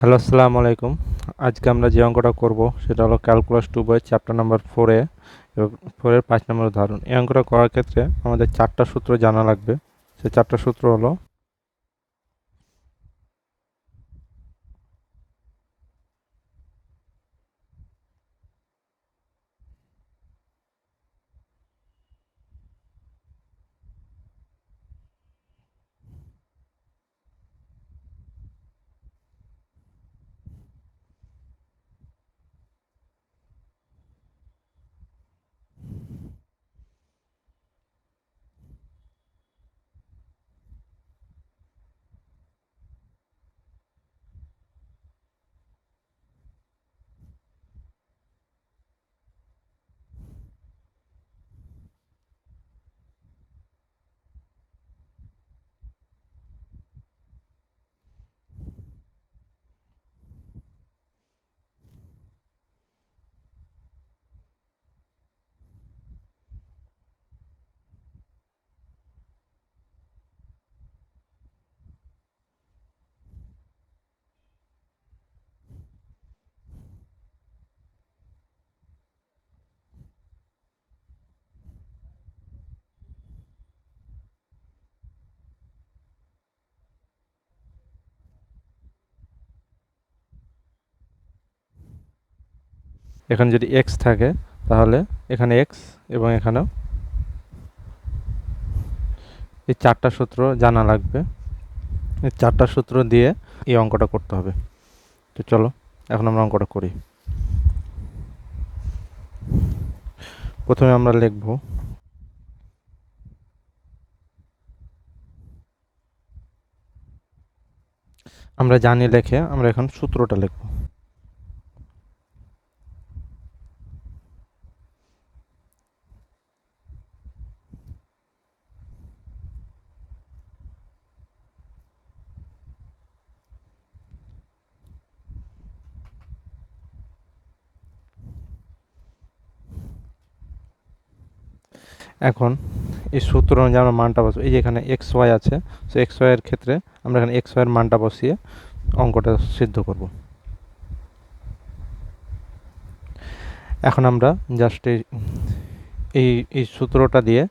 Hello, আসসালামু আলাইকুম। আজকে আমরা যে অঙ্কটা করব সেটা হলো ক্যালকুলাস 2 বইয়ের চ্যাপ্টার নাম্বার 4 এবং 4 এর 5 নম্বর উদাহরণ। এই অঙ্কটা করার ক্ষেত্রে আমাদের 4টা সূত্র জানা লাগবে। সেই 4টা সূত্র হলো, এখানে যদি x থাকে তাহলে এখানে x এবং এখানেও এই 4টা সূত্র জানা লাগবে। এই 4টা সূত্র দিয়ে এই অঙ্কটা করতে হবে। তো চলো এখন আমরা অঙ্কটা করি। প্রথমে আমরা লিখব, আমরা জানি লিখে আমরা এখন সূত্রটা লিখব। এখন এই সূত্র অনুযায়ী আমরা মানটা বসাবো। এই যে এখানে এক্স ওয়াই আছে, সো এক্স ওয়াই এর ক্ষেত্রে আমরা এখানে এক্স ওয়াই এর মানটা বসিয়ে অঙ্কটা সিদ্ধ করব। এখন আমরা জাস্ট এই এই সূত্রটা দিয়ে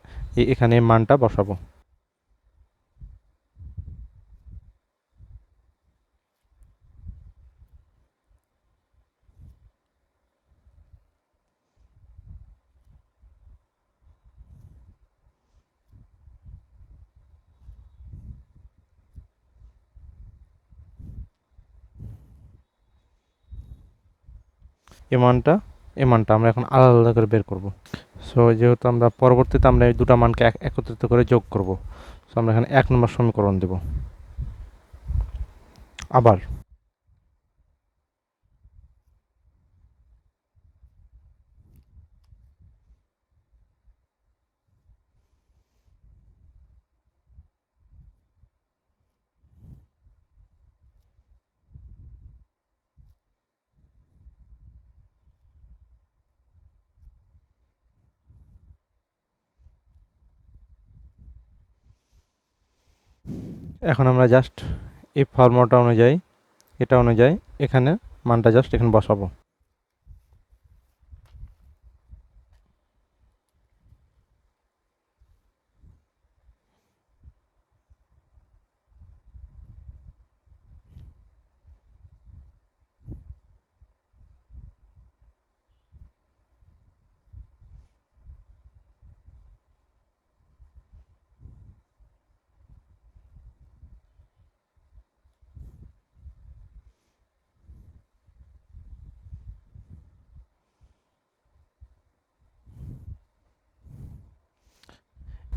এখানে মানটা বসাবো। এই মানটা আমরা এখন আলাদা আলাদা করে বের করব। সো যেহেতু আমরা পরবর্তীতে আমরা এই দুটো মানকে একত্রিত করে যোগ করব, সো আমরা এখানে 1 নম্বর সমীকরণ দেব। আবার এখন আমরা জাস্ট এই ফর্মুলাটা অনুযায়ী এটা অনুযায়ী এখানে মানটা জাস্ট এখানে বসাবো।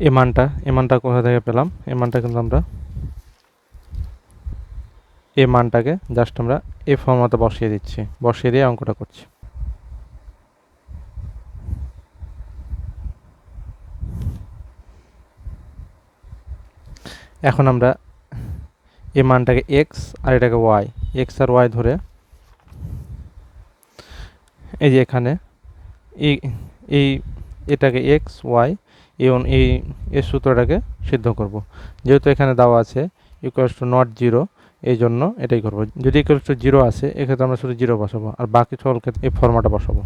এই মানটা কোথা থেকে পেলাম? এই মানটা কিন্তু আমরা এই মানটাকে জাস্ট আমরা এই ফর্মুলাতে বসিয়ে দিচ্ছি, বসিয়ে দিয়ে অঙ্কটা করছি। এখন আমরা এই মানটাকে এক্স আর এটাকে ওয়াই, এক্স আর ওয়াই ধরে এই যে এখানে এই এই এটাকে এক্স ওয়াই এই সূত্রটাকে সিদ্ধ করব। যেহেতু এখানে দেওয়া আছে ইকুয়ালস টু নট জিরো, এই জন্য এটাই করবো। যদি ইকুয়াল টু জিরো আসে এক্ষেত্রে আমরা শুধু জিরো বসাবো, আর বাকি সকল ক্ষেত্রে এই ফর্মাটে বসাবো।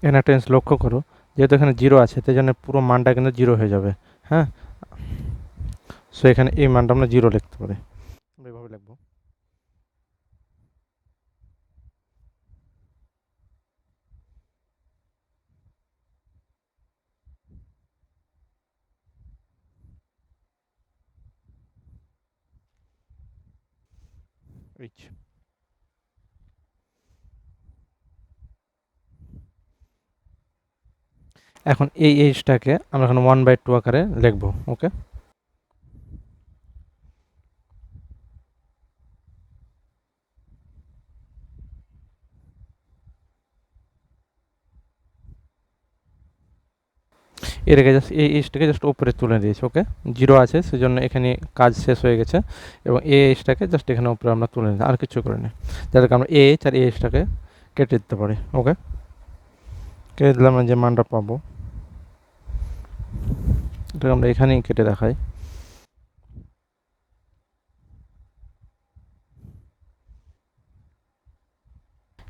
এখানে একটা জিনিস লক্ষ্য করো, যেহেতু এখানে জিরো আছে তাই জন্য পুরো মানটা কিন্তু জিরো হয়ে যাবে। হ্যাঁ, সো এখানে এই মানটা আমরা জিরো লিখতে পারি, এভাবে লিখবো। এখন এই এইচটাকে আমরা এখন 1/2 আকারে লিখবো। ওকে, এর আগে জাস্ট এই এইচটাকে জাস্ট উপরে তুলে দিয়েছি। ওকে, জিরো আছে সেজন্য এখানে কাজ শেষ হয়ে গেছে, এবং এই এইচটাকে জাস্ট এখানে উপরে আমরা তুলে নিই, আর কিছু করে নিই, যাতে আমরা এই এইচ আর এই এইচটাকে কেটে দিতে পারি। ওকে, কেটে দিলে আমরা যে মানটা পাবো এটাকে আমরা এখানেই কেটে দেখাই।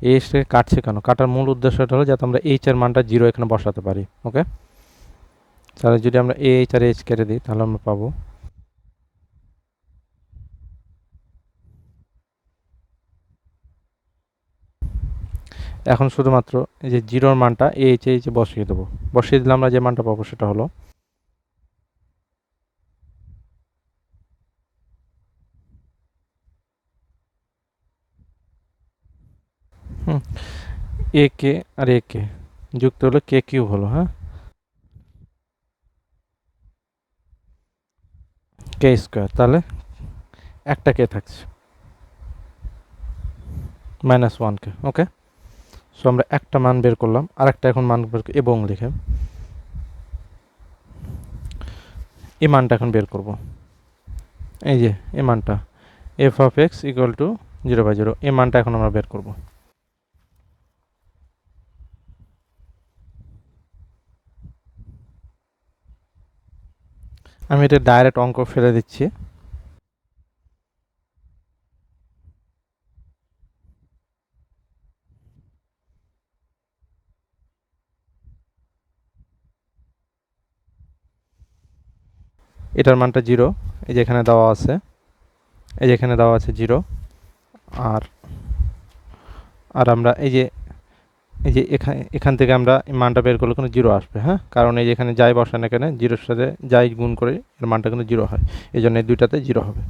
এই এইচটাকে কাটছে কেন? কাটার মূল উদ্দেশ্যটা হলো যাতে আমরা এইচ এর মানটা জিরো এখানে বসাতে পারি। ওকে, তাহলে যদি আমরা এ এইচ আর এইচ কেটে দিই তাহলে আমরা পাবো এখন শুধুমাত্র এই যে জিরোর মানটা এইচ এইচ বসিয়ে দেবো। বসিয়ে দিলে আমরা যে মানটা পাবো সেটা হলো এ কে আর এ কে যুক্ত হলো কে কিউব হলো। হ্যাঁ, কে স্কোয়ার, তাহলে একটা কে থাকছে -1 কে। ওকে, সো আমরা একটা মান বের করলাম, আর একটা এখন মান বের এবং লিখে এই মানটা এখন বের করব। এই যে এই মানটা F of x equal to 0/0, এই মানটা এখন আমরা বের করব। আমি এটা ডাইরেক্ট অঙ্ক ফেলে দিচ্ছি। এটার মানটা জিরো, এই যে এখানে দেওয়া আছে, এই যে এখানে দেওয়া আছে জিরো। আর আর আমরা এই যে এখান থেকে আমরা এই মানটা বের করলে কোনো জিরো আসবে। হ্যাঁ, কারণ এই যে এখানে যাই বসান এখানে জিরোর সাথে যাই গুণ করে এর মানটা কিন্তু জিরো হয়, এই জন্য এই দুইটাতে জিরো হবে।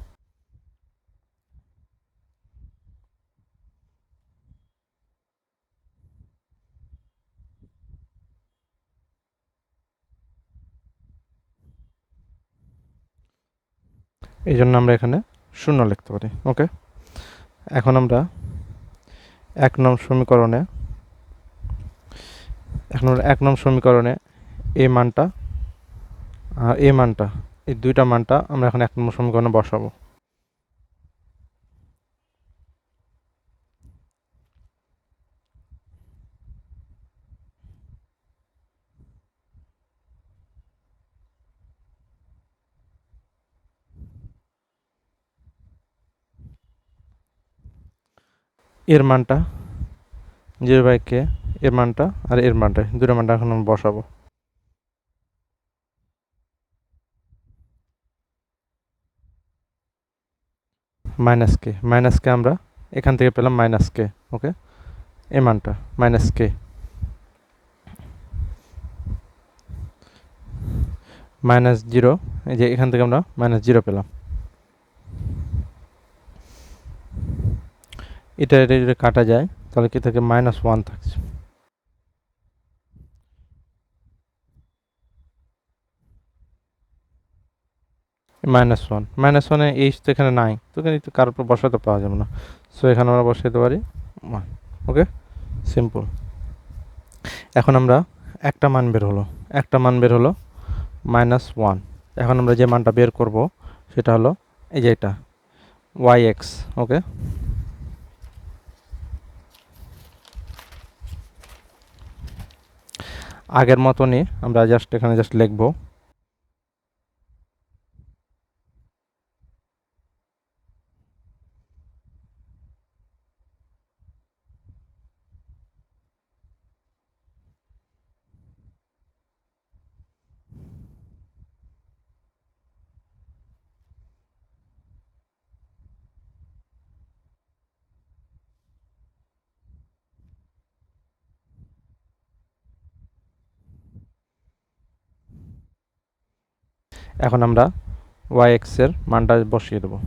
এই জন্য আমরা এখানে শূন্য লিখতে পারি। ওকে, এখন আমরা এক নং সমীকরণে এই মানটা আর এই মানটা, এই দুইটা মানটা আমরা এখন 1 নম্বর সমীকরণে বসাবো। এর মানটা 0/k, এর মানটা আর এর মানটা, দুটো মানটা এখন আমরা বসাবো। মাইনাস কে আমরা এখান থেকে পেলাম -k। ওকে, এই মানটা -k -0, এই যে এখান থেকে আমরা -0 পেলাম। এটা যদি কাটা যায় তাহলে কি থাকে, -1 থাকছে। -1 -1-এ এইচ তো এখানে নাই, তো এখানে তো কারোর উপর বসাতে পাওয়া যাবে না, সো এখানে আমরা বসাতে পারি 1। ওকে, সিম্পল। এখন আমরা একটা মান বের হলো, -1। এখন আমরা যে মানটা বের করব সেটা হলো এই যে এটা yx। ওকে, আগের মতনই আমরা এখানে লিখবো এখন আমরা yx এর মানটা বসিয়ে দেবো।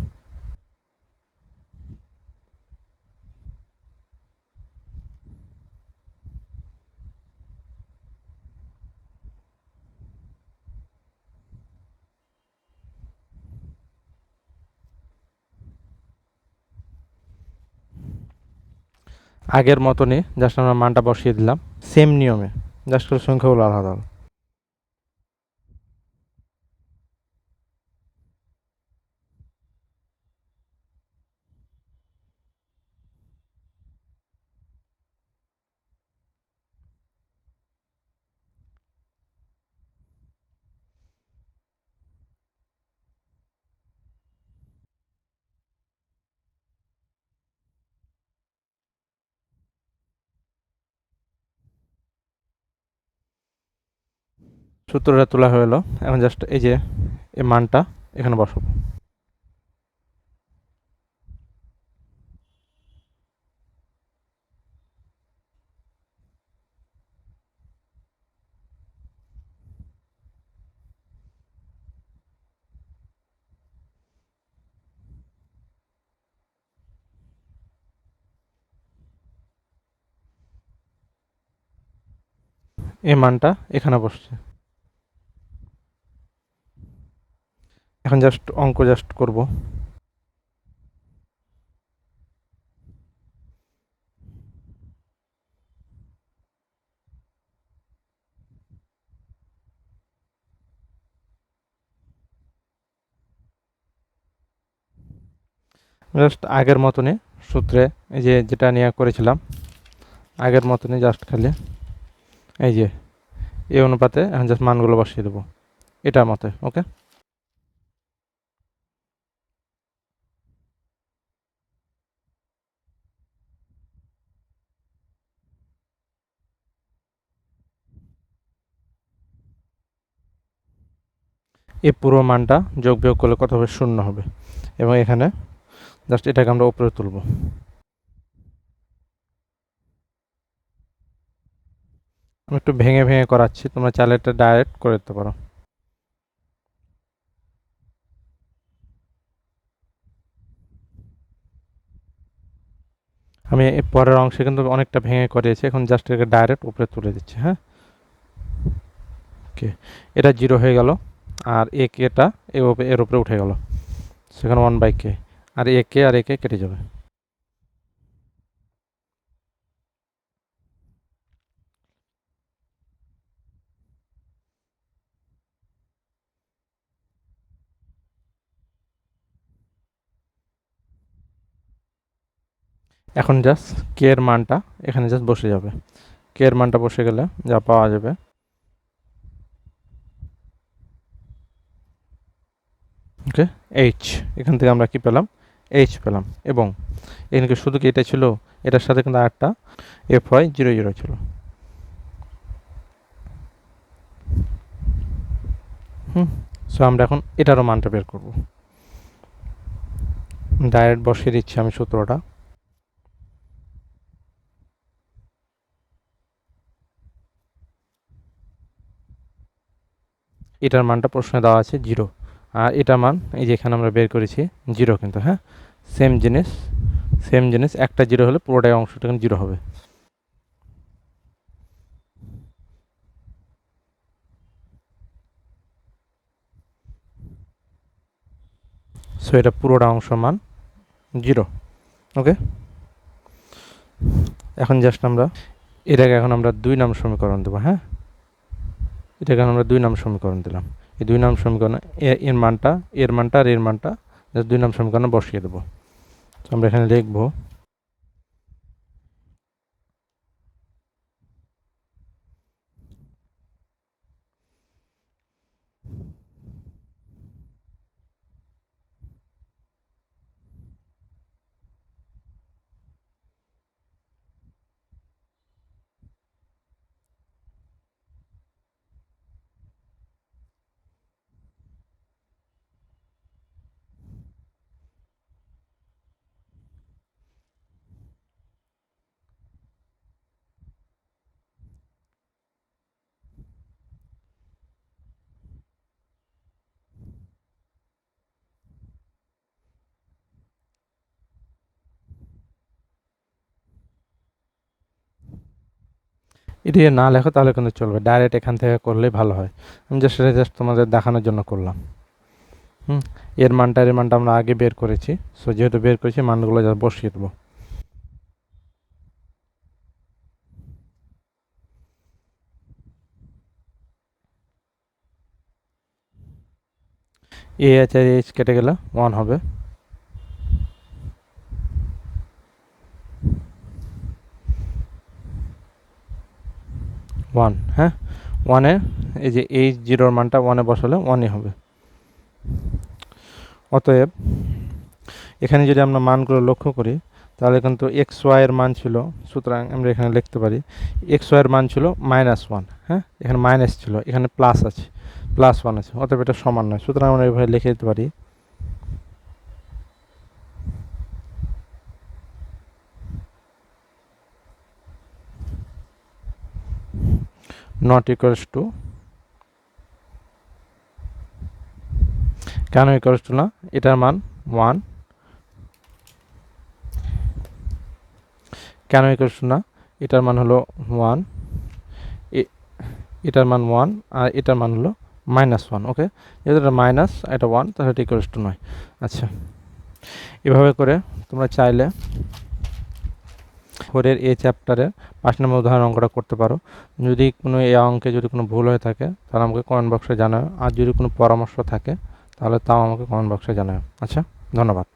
আগের মতনই আমরা মানটা বসিয়ে দিলাম সেম নিয়মে, সংখ্যাগুলো আলাদা আলাদা। সূত্রটা তোলা হয়ে গেল। এখন এই যে এই মানটা এখানে বসাবো। এই মানটা এখানে বসছে। এখন অঙ্ক করব। আগের মতনই সূত্রে এই যে যেটা নিয়ে করেছিলাম আগের মতনই খালি এই যে এই অনুপাতে এখন মানগুলো বসিয়ে দেবো এটার মতে। ওকে, এই পুরো মানটা যোগ বিয়োগ করলে কত হবে? 0 হবে। এবং এখানে এটাকে আমরা উপরে তুলব। আমি একটু ভেঙে ভেঙে করাচ্ছি, তোমরা চাইলে এটা ডাইরেক্ট করে দিতে পারো। আমি এই পরের অংশে কিন্তু অনেকটা ভেঙে করিয়েছি, এখন এটাকে ডাইরেক্ট উপরে তুলে দিচ্ছি। হ্যাঁ, ওকে, এটা 0 হয়ে গেল। আর এ কেটা এর উপরে উঠে গেল, সেখানে 1/k। আর এ কে কেটে যাবে। এখন কে এর মানটা এখানে বসে যাবে। কে এর মানটা বসে গেলে যা পাওয়া যাবে, ওকে, এইচ। এখান থেকে আমরা কি পেলাম? এইচ পেলাম। এবং এখানে শুধু কি এটা ছিল? এটার সাথে কিন্তু আরেকটা FY00 ছিল। সো আমরা এখন এটারও মানটা বের করব। ডাইরেক্ট বসিয়ে দিচ্ছি আমি সূত্রটা। এটার মানটা প্রশ্নে দেওয়া আছে 0, আর এটার মান এই যে এখানে আমরা বের করেছি 0 কিন্তু। হ্যাঁ, সেম জিনিস একটা 0 হলে পুরোটাই অংশটা কিন্তু 0 হবে। সো এটা পুরোটা অংশ মান 0। ওকে, এখন জাস্ট আমরা এটাকে এখন আমরা 2 নং সমীকরণ দেবো। হ্যাঁ, এটাকে আমরা 2 নং সমীকরণ দিলাম। এই 2 নং সমীকরণ এর মানটা আর এর মানটা জাস্ট 2 নং সমীকরণে বসিয়ে দেবো। তো আমরা এখানে লিখবো এটি না লেখো তাহলে কিন্তু চলবে, ডাইরেক্ট এখান থেকে করলেই ভালো হয়। আমি জাস্ট তোমাদের দেখানোর জন্য করলাম। এর মানটা আমরা আগে বের করেছি, সো যেহেতু বের করেছি মানগুলো যা বসিয়ে দেবো। এইচ আর এইচ কেটে গেলে 1 হবে। হ্যাঁ, 1-এ এই যে এইচ জিরোর মানটা 1-এ বসালে 1-ই হবে। অতএব এখানে যদি আমরা মানগুলো লক্ষ্য করি তাহলে কিন্তু এক্স ওয়াইয়ের মান ছিল, সুতরাং আমরা এখানে লিখতে পারি এক্স ওয়াইয়ের মান ছিল -1। হ্যাঁ, এখানে মাইনাস ছিল, এখানে প্লাস আছে, +1 আছে, অতএব এটা সমান নয়। সুতরাং আমরা এইভাবে লিখে দিতে পারি নট ইকুয়ালস টু, কেন ইকুয়ালস টু না, এটার মান 1, কেন ইকুয়ালস টু না, এটার মান হলো 1, এটার মান 1 আর এটার মান হলো -1। ওকে, যেহেতু এটা মাইনাস এটা 1 তাহলে এটা ইকুয়ালস টু নয়। আচ্ছা, এভাবে করে তোমরা চাইলে 4-এর এই চ্যাপ্টারের 5 নম্বর উদাহরণ অঙ্কটা করতে পারো। যদি কোনো এই অঙ্কে যদি কোনো ভুল হয়ে থাকে তাহলে আমাকে কমেন্ট বক্সে জানাও, আর যদি কোনো পরামর্শ থাকে তাহলে তাও আমাকে কমেন্ট বক্সে জানাও। আচ্ছা, ধন্যবাদ।